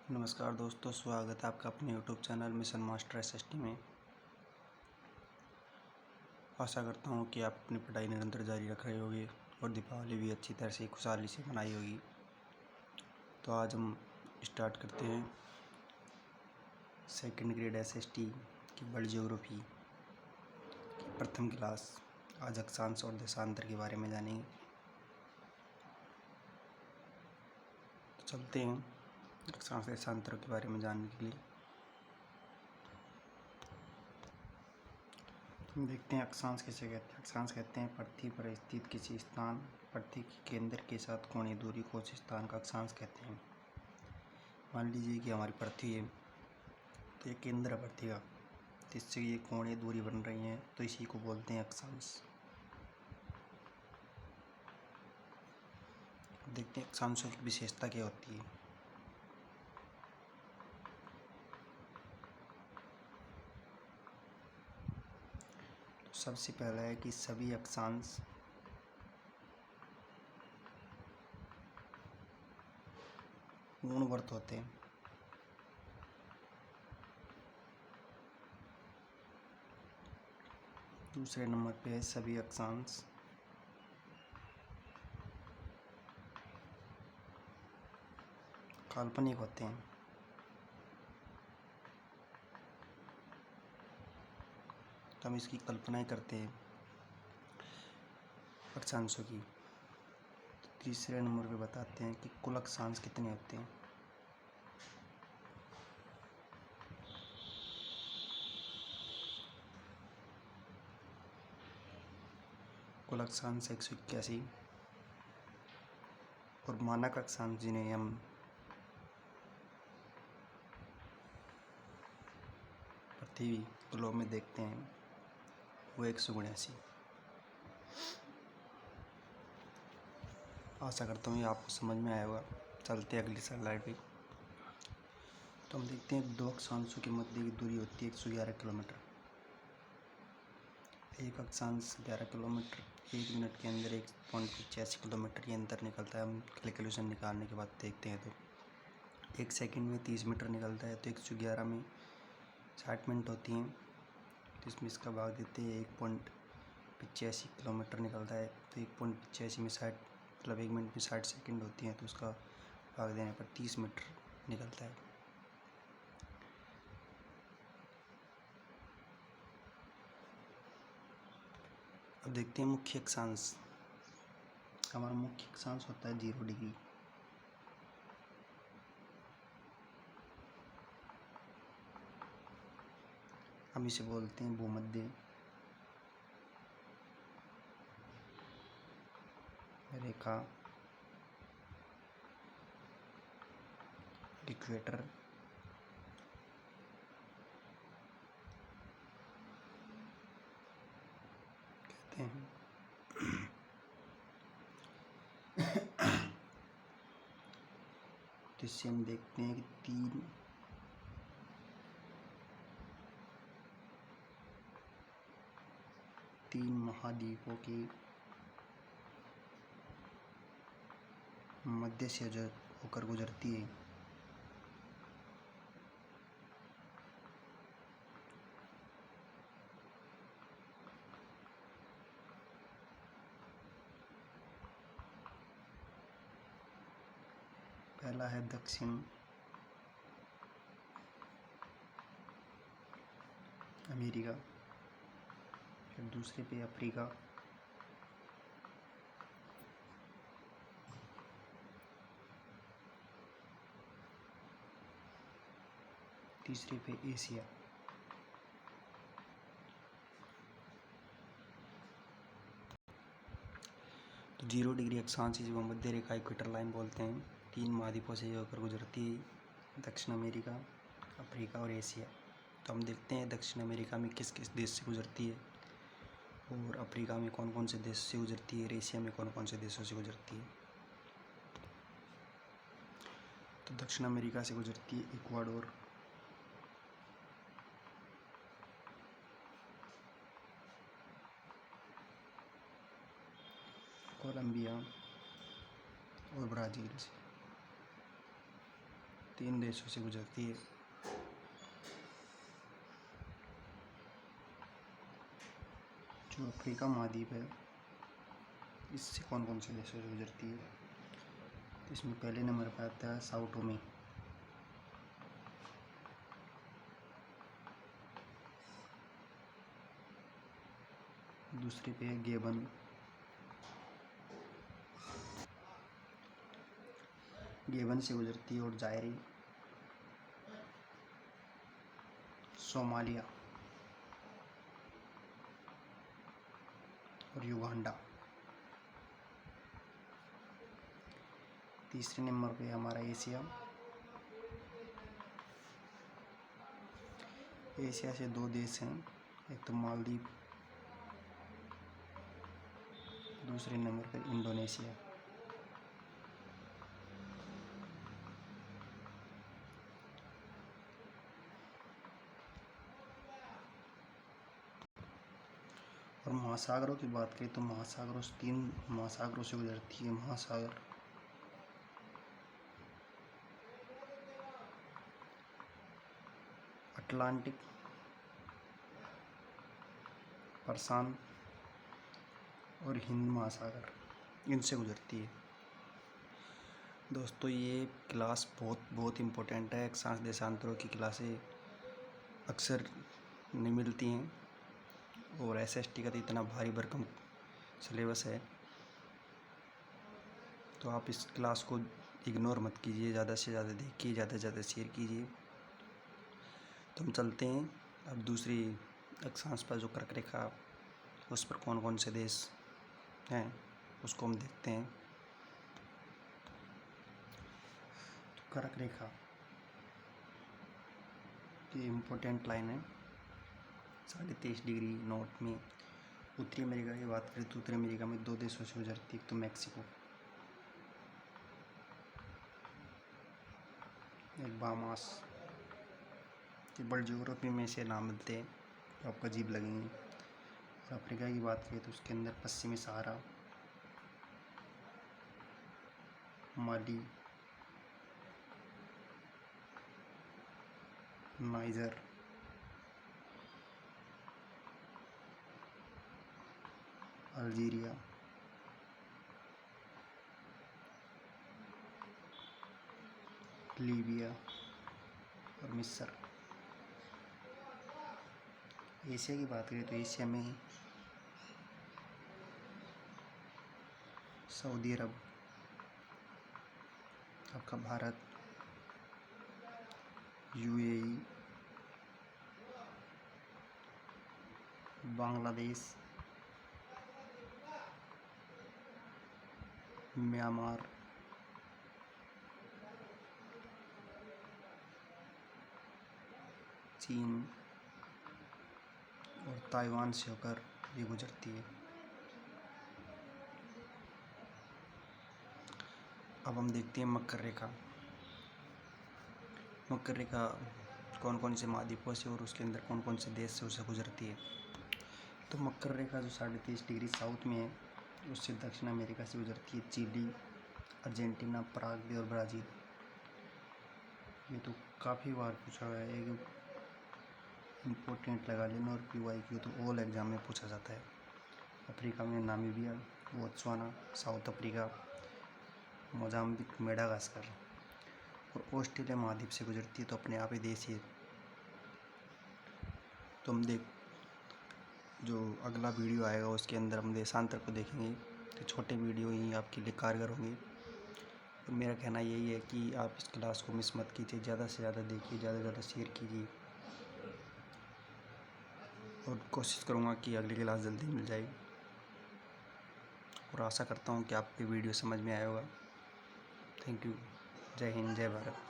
नमस्कार दोस्तों, स्वागत है आपका अपने YouTube channel mission master SST में। आशा करता हूँ कि आप अपनी पढ़ाई निरंतर जारी रख रहे होंगे और दीपावली भी अच्छी तरह से खुशहाली से मनाई होगी। तो आज हम स्टार्ट करते हैं सेकंड ग्रेड SST की वर्ल्ड ज्योग्राफी की प्रथम क्लास। आज अक्षांश और देशांतर के बारे में जानेंगे। तो चलते हैं अक्षांश देशांतर के बारे में जानने के लिए। हम देखते हैं अक्षांश किसे कहते हैं। अक्षांश कहते हैं पृथ्वी पर स्थित किसी स्थान, पृथ्वी के केंद्र के साथ कोणीय दूरी को उस स्थान का अक्षांश कहते हैं। मान लीजिए कि हमारी पृथ्वी है, तो ये केंद्र है पृथ्वी का, जिससे ये कोणीय दूरी बन रही है, तो इसी को बोलते हैं अक्षांश। देखते हैं अक्षांशों की विशेषता क्या होती है। तो सबसे पहला है कि सभी अक्षांश पूर्णवर्त होते हैं। दूसरे नंबर पे है सभी अक्षांश काल्पनिक होते हैं। तो हम इसकी कल्पना ही करते हैं अक्षांशों की। तीसरे नंबर पे बताते हैं कि कुल अक्षांश कितने होते हैं। कुल अक्षांश 181 और मानक अक्षांश जिन्हें हम पृथ्वी ग्लोब में देखते हैं वो 179। आशा करता हूँ ये आपको समझ में आया होगा। चलते हैं अगली स्लाइड पे। तो हम देखते हैं दो अक्षांशों के मध्य की दूरी होती है 111 किलोमीटर। एक अक्षांश 11 किलोमीटर, 1 मिनट के अंदर 1.85 किलोमीटर ये अंतर निकलता है। हम कैलकुलेशन निकालने के बाद देखते हैं तो 1 सेकंड में 30 मीटर निकलता है। तो 111 में 60 मिनट होती हैं, तो इसमें इसका भाग देते हैं 1.85 किलोमीटर निकलता है। तो 1.85 में 60 मतलब 1 मिनट में 60 सेकंड होती हैं, तो उसका भाग देने पर 30 मीटर निकलता है। अब देखते हैं मुख्य अक्षांश। हमारा मुख्य अक्षांश होता है 0 डिग्री। हम इसे बोलते हैं भूमध्य रेखा, इक्वेटर कहते हैं। तो इससे हम देखते हैं कि तीन महाद्वीपों के मध्य से होकर गुजरती है। पहला है दक्षिण अमेरिका, फिर दूसरे पे अफ्रीका, तीसरे पे एशिया। तो 0 डिग्री अक्षांश जिसे मध्य रेखा इक्वेटर लाइन बोलते हैं, 3 महाद्वीपों से होकर गुजरती है, दक्षिण अमेरिका, अफ्रीका और एशिया। तो हम देखते हैं दक्षिण अमेरिका में किस किस देश से गुजरती है, और अफ्रीका में कौन कौन से देश से गुजरती है, और एशिया में कौन कौन से देशों से गुजरती है। तो दक्षिण अमेरिका से गुजरती है इक्वाडोर, कोलंबिया और ब्राज़ील से। 3 देशों से गुजरती है। जो अफ्रीका महाद्वीप है, इससे कौन कौन से देशों से गुजरती है? तो इसमें पहले नंबर पर आता है साओ टोमी। दूसरे पे है गेबन। गेबन से गुजरती है। और जायरी, सोमालिया और युगांडा। तीसरे नंबर पे हमारा एशिया। एशिया से 2 देश हैं, एक तो मालदीव, दूसरे नंबर पे इंडोनेशिया। और महासागरों की बात करें तो महासागरों से 3 महासागरों से गुजरती है। महासागर अटलांटिक, प्रशांत और हिंद महासागर, इनसे गुजरती है। दोस्तों ये क्लास बहुत इम्पोर्टेंट है। अक्षांश देशांतरों की क्लासें अक्सर नहीं मिलती हैं, और एसएसटी का तो इतना भारी भरकम सिलेबस है, तो आप इस क्लास को इग्नोर मत कीजिए, ज़्यादा से ज़्यादा देखिए, ज़्यादा से ज़्यादा शेयर कीजिए। तो हम चलते हैं अब दूसरी अक्षांश पर, जो कर्क रेखा, उस पर कौन कौन से देश हैं उसको हम देखते हैं। तो कर्क रेखा की इम्पोर्टेंट लाइन है 23.5 डिग्री नॉर्थ में। उत्तरी अमेरिका की बात करें तो उत्तरी अमेरिका में 2 देशों से गुजरती है, एक तो मैक्सिको, एक बामास। ये वर्ल्ड ज्योग्राफी में से नाम मिलते हैं तो आपको अजीब लगेंगे। और अफ्रीका की बात करें तो उसके अंदर पश्चिमी सहारा, माली, नाइजर, अल्जीरिया, लीबिया और मिस्र। एशिया की बात करें तो एशिया में सऊदी अरब, आपका भारत, यूएई, बांग्लादेश, म्यांमार, चीन और ताइवान से होकर ये गुजरती है। अब हम देखते हैं मकर रेखा। मकर रेखा कौन कौन से महाद्वीपों से और उसके अंदर कौन कौन से देश से उसे गुजरती है। तो मकर रेखा जो 23.5 डिग्री साउथ में है, उससे दक्षिण अमेरिका से गुजरती है। चिली, अर्जेंटीना, पराग्वे और ब्राज़ील। ये तो काफ़ी बार पूछा हुआ है, एक इम्पोर्टेंट लगा लेना। और PYQ तो ऑल एग्ज़ाम में पूछा जाता है। अफ्रीका में Namibia, Botswana, south Africa, Mozambique, Madagascar. और ऑस्ट्रेलिया महाद्वीप से गुजरती है, तो अपने आप ही देश ही है। तो हम जो अगला वीडियो आएगा उसके अंदर हम देशांतर को देखेंगे। तो छोटे वीडियो ही आपके लिए कारगर होंगे। तो मेरा कहना यही है कि आप इस क्लास को मिस मत कीजिए, ज़्यादा से ज़्यादा देखिए, ज़्यादा से ज़्यादा शेयर कीजिए। और कोशिश करूँगा कि अगली क्लास जल्दी मिल जाए। और आशा करता हूँ कि आपको वीडियो समझ में आया होगा। Thank you. जय हिंद, जय भारत।